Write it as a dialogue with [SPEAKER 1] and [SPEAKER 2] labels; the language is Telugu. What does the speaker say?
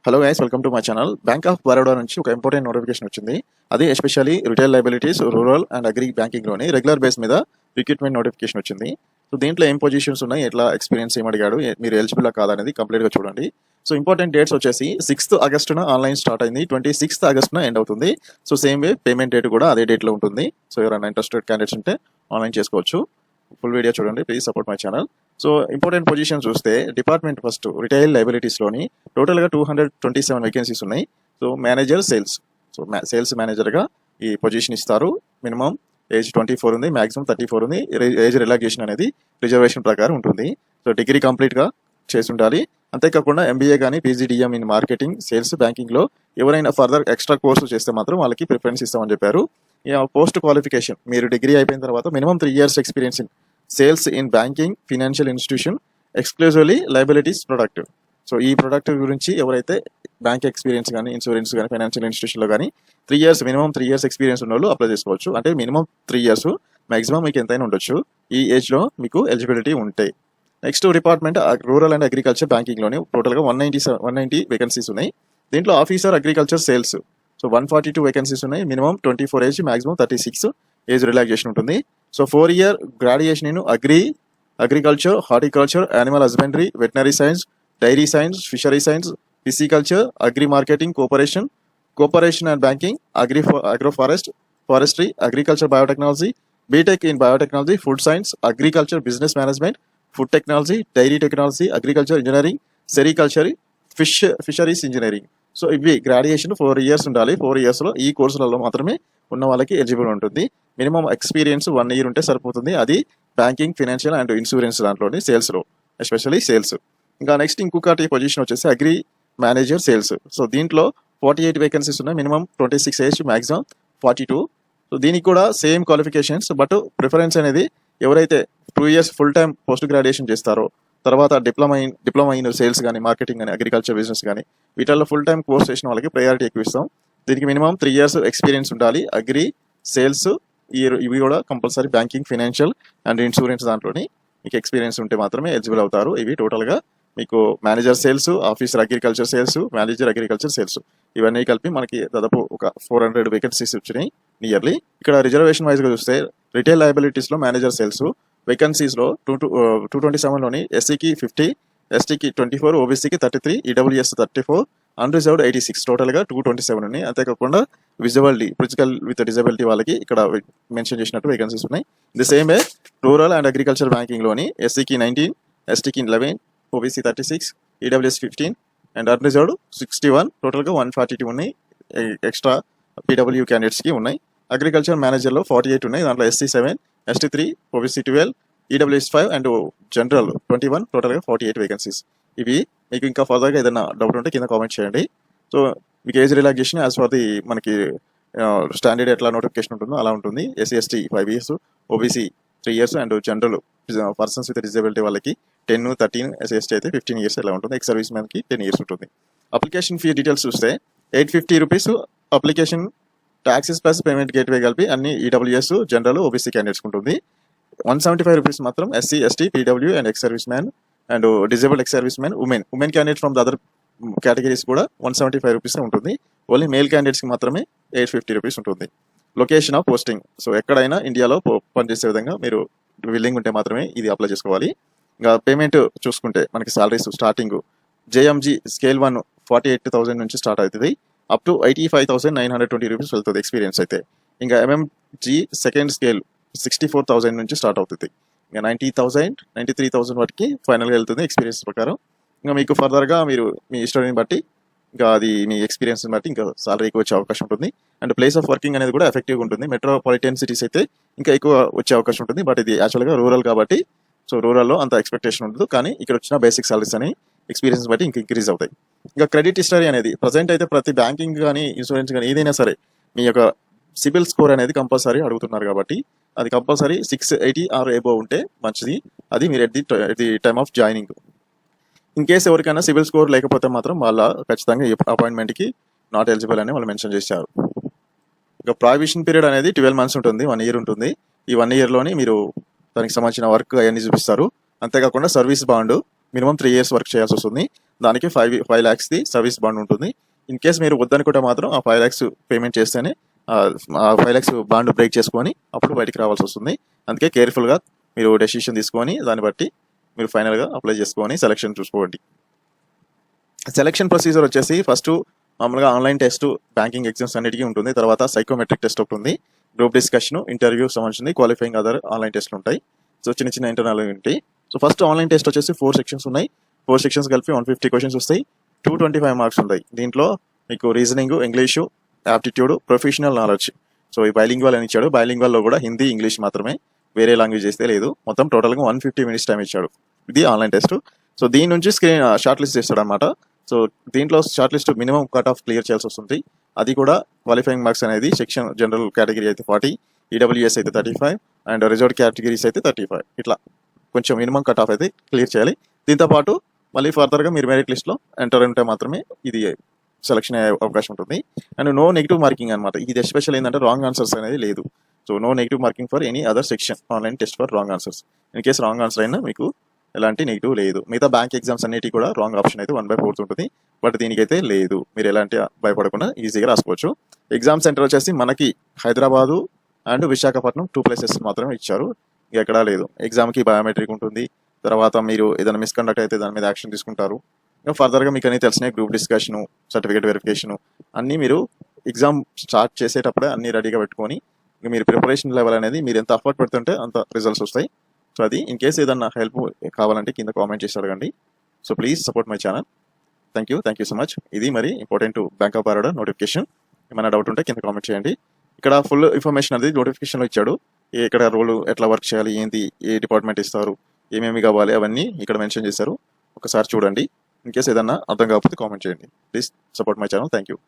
[SPEAKER 1] Hello guys, welcome to my channel. Bank of Baroda నుంచి ఒక ఇంపార్టెంట్ నోటిఫికేషన్ వచ్చింది. అది especially retail liabilities, rural and agri బ్యాంకింగ్లోని రెగ్యులర్ బేస్ మీద రిక్రూట్మెంట్ నోటిఫికేషన్ వచ్చింది. సో దీంట్లో ఏం పొజిషన్స్ ఉన్నాయి, ఎట్లా ఎక్స్పీరియన్స్ ఏమడిగాడు, మీరు ఎలిజిబుల్ కాదనేది కంప్లీట్గా చూడండి. సో ఇంపార్టెంట్ డేట్స్ వచ్చేసి 6th ఆగస్టున ఆన్లైన్ స్టార్ట్ అయింది, 26th ఆగస్టున ఎండ్ అవుతుంది. So same way payment date కూడా అదే డేట్లో ఉంటుంది. సో ఎవరైనా ఇంట్రెస్టెడ్ క్యాండిడేట్స్ ఉంటే ఆన్లైన్ చేసుకోవచ్చు. ఫుల్ వీడియో చూడండి, please support my channel. So important position చూస్తే డిపార్ట్మెంట్ ఫస్ట్ రిటైల్ లయబిలిటీస్లోని టోటల్గా 227 వేకెన్సీస్ ఉన్నాయి. So manager sales, so sales మేనేజర్గా ఈ పొజిషన్ ఇస్తారు. మినిమం ఏజ్ 24 ఉంది, మ్యాక్సిమం 34 ఉంది. ఏజ్ రిలాక్సేషన్ అనేది రిజర్వేషన్ ప్రకారం ఉంటుంది. సో డిగ్రీ కంప్లీట్గా చేసి ఉండాలి. అంతేకాకుండా ఎంబీఏ కానీ పీజీడీఎం ఇన్ మార్కెటింగ్, సేల్స్, బ్యాంకింగ్లో ఎవరైనా ఫర్దర్ ఎక్స్ట్రా కోర్సు చేస్తే మాత్రం వాళ్ళకి ప్రిఫరెన్స్ ఇస్తామని చెప్పారు. పోస్ట్ క్వాలిఫికేషన్ మీరు డిగ్రీ అయిపోయిన తర్వాత minimum 3 years experience in sales in banking, financial institution, exclusively liabilities product. So ఈ ప్రొడక్ట్ గురించి ఎవరైతే బ్యాంక్ ఎక్స్పీరియన్స్ కానీ, ఇన్సూరెన్స్ కానీ, ఫైనాన్షియల్ ఇన్స్టిట్యూషన్లో కానీ 3 years మినిమం 3 years ఎక్స్పీరియన్స్ ఉన్న వాళ్ళు అప్లై చేసుకోవచ్చు. అంటే మినిమం 3 years, మ్యాక్సిమం మీకు ఎంతైనా ఉండొచ్చు. ఈ ఏజ్లో మీకు ఎలిజిబిలిటీ ఉంటాయి. Next department rural and agriculture బ్యాంకింగ్లోనే టోటల్గా 190 వేకెన్సీస్ ఉన్నాయి. దీంట్లో officer agriculture sales, so 142 vacancies ఉన్నాయి. Minimum 24 age, maximum 36 age relaxation ఉంటుంది. So 4 year graduation in agriculture, horticulture, animal husbandry, veterinary science, dairy science, fishery science, pisciculture, agri marketing, cooperation and banking, forestry, agriculture biotechnology, BTech in biotechnology, food science, agriculture business management, food technology, dairy technology, agriculture engineering, sericulture, fisheries engineering. So ఇవి గ్రాడ్యుయేషన్ 4 years ఉండాలి. 4 yearsలో ఈ కోర్సులలో మాత్రమే ఉన్న వాళ్ళకి ఎలిజిబుల్ ఉంటుంది. మినిమం ఎక్స్పీరియన్స్ 1 year ఉంటే సరిపోతుంది. అది బ్యాంకింగ్, ఫినాన్షియల్ అండ్ ఇన్సూరెన్స్ దాంట్లోని సేల్స్లో, ఎస్పెషల్లీ సేల్స్. ఇంకా నెక్స్ట్ ఇంకొకటి పొజిషన్ వచ్చేసి అగ్రి మేనేజర్ సేల్స్. సో దీంట్లో 48 వేకెన్సీస్ ఉన్నాయి. Minimum 26 age, maximum 42. సో దీనికి కూడా సేమ్ క్వాలిఫికేషన్స్, బట్ ప్రిఫరెన్స్ అనేది ఎవరైతే 2 years full time post graduation చేస్తారో, తర్వాత డిప్లొమా ఇన్ సేల్స్ కానీ, మార్కెటింగ్ కానీ, అగ్రికల్చర్ బిజినెస్ కానీ, వీటిల్లో ఫుల్ టైం కోర్స్ చేసిన వాళ్ళకి ప్రయారిటీ ఎక్కువ ఇస్తాం. దీనికి మినిమం 3 years ఎక్స్పీరియన్స్ ఉండాలి. అగ్రి, సేల్స్ ఇవి కూడా compulsory banking, financial and insurance దాంట్లోని మీకు ఎక్స్పీరియన్స్ ఉంటే మాత్రమే ఎలిజిబుల్ అవుతారు. ఇవి టోటల్గా మీకు manager sales, officer agriculture sales, manager agriculture sales, ఇవన్నీ కలిపి మనకి దాదాపు ఒక 400 వేకెన్సీస్ వచ్చినాయి నియర్లీ. ఇక్కడ రిజర్వేషన్ వైజ్గా చూస్తే రిటైల్ లయబిలిటీస్లో మేనేజర్ సేల్స్ వేకెన్సీస్లో 227లోని ఎస్సీకి 50, ఎస్టీకి 24, ఓబీసీకి 33, ఈడబ్ల్యూఎస్ 34, అన్రిజర్వ్డ్ 86, టోటల్గా 227 ఉన్నాయి. అంతేకాకుండా ఫిజికల్ విత్ డిజబిలిటీ వాళ్ళకి ఇక్కడ మెన్షన్ చేసినట్టు వేకెన్సీస్ ఉన్నాయి. The same way rural and agriculture బ్యాంకింగ్లోని ఎస్సీకి 19, ఎస్టీకి 11, ఓబీసీ 36, ఈడబ్ల్యూఎస్ 15 అండ్ అన్రిజర్వ్డ్ 61, టోటల్గా 142 ఉన్నాయి. ఎక్స్ట్రా పీడబ్ల్యూ క్యాండిడేట్స్కి ఉన్నాయి. అగ్రికల్చర్ మేనేజర్లో 48 ఉన్నాయి. దాంట్లో SC 7, ST 3, OBC 12, EWS 5 and general 21, టోటల్గా 48 వేకెన్సీస్. ఇవి మీకు ఇంకా ఫర్దర్గా ఏదైనా డౌట్ ఉంటే కింద కామెంట్ చేయండి. సో మీకు age relaxation as for the మనకి స్టాండర్డ్ ఎట్లా నోటిఫికేషన్ ఉంటుందో అలా ఉంటుంది. SC ST 5 years, OBC 3 years and general persons with disability వాళ్ళకి 10, 13, ఎస్సీ ఎస్టీ అయితే 15 years ఇలా ఉంటుంది. ఎక్స్ సర్వీస్ మ్యాన్కి 10 years ఉంటుంది. అప్లికేషన్ ఫీ డీటెయిల్స్ చూస్తే 850 rupees application, taxes plus payment gateway కలిపి అన్ని ఈడబ్ల్యూఎస్, జనరల్, ఓబీసీ క్యాండిడేట్స్ ఉంటుంది. 175 రూపీస్ మాత్రం SC, ST, PW and ex service man and disabled ex service man, women candidate from the other categories కూడా 175 రూపీస్ ఉంటుంది. ఓన్లీ మేల్ క్యాండిడేట్స్కి మాత్రమే 850 రూపీస్ ఉంటుంది. లొకేషన్ ఆఫ్ పోస్టింగ్, సో ఎక్కడైనా ఇండియాలో పనిచేసే విధంగా మీరు విల్లింగ్ ఉంటే మాత్రమే ఇది అప్లై చేసుకోవాలి. ఇంకా పేమెంట్ చూసుకుంటే మనకి సాలరీస్ స్టార్టింగ్ జేఎంజీ స్కేల్ 1 48,000 నుంచి స్టార్ట్ అవుతుంది. అప్ టు 85,920 రూపీస్ వెళ్తుంది ఎక్స్పీరియన్స్ అయితే. ఇంకా ఎంఎంజీ సెకండ్ స్కేల్ 64,000 నుంచి స్టార్ట్ అవుతుంది. ఇంకా 90,000, 93,000 వరకు ఫైనల్గా వెళ్తుంది ఎక్స్పీరియన్స్ ప్రకారం. ఇంకా మీకు ఫర్దర్గా మీరు మీ స్టడీని బట్టి ఇంకా అది మీ ఎక్స్పీరియన్స్ని బట్టి ఇంకా సాలరీ ఎక్కువ వచ్చే అవకాశం ఉంటుంది. అండ్ ప్లేస్ ఆఫ్ వర్కింగ్ అనేది కూడా ఎఫెక్టివ్గా ఉంటుంది. మెట్రోపాలిటన్ సిటీస్ అయితే ఇంకా ఎక్కువ వచ్చే అవకాశం ఉంటుంది. బట్ ఇది యాక్చువల్గా రూరల్ కాబట్టి సో రూరల్లో అంత ఎక్స్పెక్టేషన్ ఉండదు. కానీ ఇక్కడ వచ్చిన బేసిక్ సాలరీస్ అని ఎక్స్పీరియన్స్ బట్టి ఇంకా ఇంక్రీజ్ అవుతాయి. ఇంకా క్రెడిట్ హిస్టరీ అనేది ప్రజెంట్ అయితే ప్రతి బ్యాంకింగ్ కానీ, ఇన్సూరెన్స్ కానీ ఏదైనా సరే మీ యొక్క సిబిల్ స్కోర్ అనేది కంపల్సరీ అడుగుతున్నారు కాబట్టి అది కంపల్సరీ 680 ఆర్ ఎబోవ్ ఉంటే మంచిది. అది మీరు at the time of joining. In case ఎవరికైనా సిబిల్ స్కోర్ లేకపోతే మాత్రం వాళ్ళ ఖచ్చితంగా అపాయింట్మెంట్కి నాట్ ఎలిజిబుల్ అని వాళ్ళు మెన్షన్ చేశారు. ఇంకా ప్రాహిబిషన్ పీరియడ్ అనేది 12 months ఉంటుంది, 1 year ఉంటుంది. ఈ 1 yearలోని మీరు దానికి సంబంధించిన వర్క్ అవన్నీ చూపిస్తారు. అంతేకాకుండా service bond minimum 3 years work చేయాల్సి వస్తుంది. దానికి 5 lakhsది సర్వీస్ బాండ్ ఉంటుంది. ఇన్ కేస్ మీరు వద్దనుకుంటే మాత్రం ఆ 5 lakhs పేమెంట్ చేస్తేనే ఆ 5 lakhs బాండ్ బ్రేక్ చేసుకొని అప్పుడు బయటికి రావాల్సి వస్తుంది. అందుకే కేర్ఫుల్గా మీరు డెసిషన్ తీసుకొని దాన్ని బట్టి మీరు ఫైనల్గా అప్లై చేసుకొని సెలక్షన్ చూసుకోండి. సెలక్షన్ ప్రొసీజర్ వచ్చేసి ఫస్ట్ మామూలుగా ఆన్లైన్ టెస్ట్ బ్యాంకింగ్ ఎగ్జామ్స్ అన్నిటికీ ఉంటుంది. తర్వాత సైకోమెట్రిక్ టెస్ట్ ఒకటి ఉంది, గ్రూప్ డిస్కషన్, ఇంటర్వ్యూ సంబంధించింది, క్వాలిఫైయింగ్ అదర్ ఆన్లైన్ టెస్ట్లు ఉంటాయి. సో చిన్న చిన్న ఇంటర్నల్ ఉంటాయి. సో ఫస్ట్ ఆన్లైన్ టెస్ట్ వచ్చేసి 4 sections ఉన్నాయి. 4 sections కలిపి 150 questions వస్తాయి. 225 marks ఉంటాయి. దీంట్లో మీకు reasoning, English, aptitude, professional knowledge. So ఈ బైలింగ్వల్ అని ఇచ్చాడు. బైలింగ్వల్లో కూడా హిందీ, ఇంగ్లీష్ మాత్రమే, వేరే లాంగ్వేజ్ అయితే లేదు. మొత్తం టోటల్గా 150 minutes టైం ఇచ్చాడు. ఇది ఆన్లైన్ టెస్ట్. సో దీని నుంచి షార్ట్ లిస్ట్ చేస్తాడు అనమాట. సో దీంట్లో short list minimum cut off clear చేయాల్సి వస్తుంది. అది కూడా క్వాలిఫైయింగ్ మార్క్స్ అనేది సెక్షన్ జనరల్ కేటగిరీ అయితే 40, ఈడబ్ల్యూఎస్ అయితే 35 అండ్ రిజర్వ్డ్ కేటగిరీస్ అయితే 35. ఇట్లా కొంచెం మినిమం కట్ ఆఫ్ అయితే క్లియర్ చేయాలి. దీంతోపాటు మళ్ళీ ఫర్దర్గా మీరు మెరిట్ లిస్ట్లో ఎంటర్ ఉంటే మాత్రమే ఇది సెలక్షన్ అయ్యే అవకాశం ఉంటుంది. అండ్ నో నెగిటివ్ మార్కింగ్ అనమాట. ఇది ఎస్పెషల్ ఏంటంటే రాంగ్ ఆన్సర్స్ అనేది లేదు. So no negative marking for any other section online test for wrong answers. In case wrong answer అయినా మీకు ఎలాంటి నెగిటివ్ లేదు. మిగతా బ్యాంక్ ఎగ్జామ్స్ అన్నిటి కూడా రాంగ్ ఆప్షన్ అయితే 1/4 ఉంటుంది. బట్ దీనికైతే లేదు. మీరు ఎలాంటి భయపడకుండా ఈజీగా రాసుకోవచ్చు. ఎగ్జామ్ సెంటర్ వచ్చేసి మనకి హైదరాబాదు అండ్ విశాఖపట్నం 2 places మాత్రమే ఇచ్చారు, ఎక్కడా లేదు. ఎగ్జామ్కి బయోమెట్రిక్ ఉంటుంది. తర్వాత మీరు ఏదైనా మిస్కండక్ట్ అయితే దాని మీద యాక్షన్ తీసుకుంటారు. ఇంకా ఫర్దర్గా మీకు అన్నీ తెలిసినాయి, గ్రూప్ డిస్కషను, సర్టిఫికేట్ వెరిఫికేషను అన్నీ మీరు ఎగ్జామ్ స్టార్ట్ చేసేటప్పుడే అన్నీ రెడీగా పెట్టుకొని మీరు ప్రిపరేషన్ లెవెల్ అనేది మీరు ఎంత ఎఫర్ట్ పెడుతుంటే అంత రిజల్ట్స్ వస్తాయి. సో అది ఇన్ కేసు ఏదన్నా హెల్ప్ కావాలంటే కింద కామెంట్ చేసి అడగండి. So please support my channel. Thank you so much. ఇది మరి important bank of Baroda notification. ఏమైనా డౌట్ ఉంటే కింద కామెంట్ చేయండి. ఇక్కడ ఫుల్ ఇన్ఫర్మేషన్ అనేది నోటిఫికేషన్లో ఇచ్చాడు. ఇక్కడ రోల్ ఎట్లా వర్క్ చేయాలి, ఏంటి, ఏ డిపార్ట్మెంట్ ఇస్తారు, ఏమేమి కావాలి అవన్నీ ఇక్కడ మెన్షన్ చేశారు. ఒకసారి చూడండి. ఇన్ కేసు ఏదన్నా అర్థం కాకపోతే కామెంట్ చేయండి. Please support my channel. Thank you.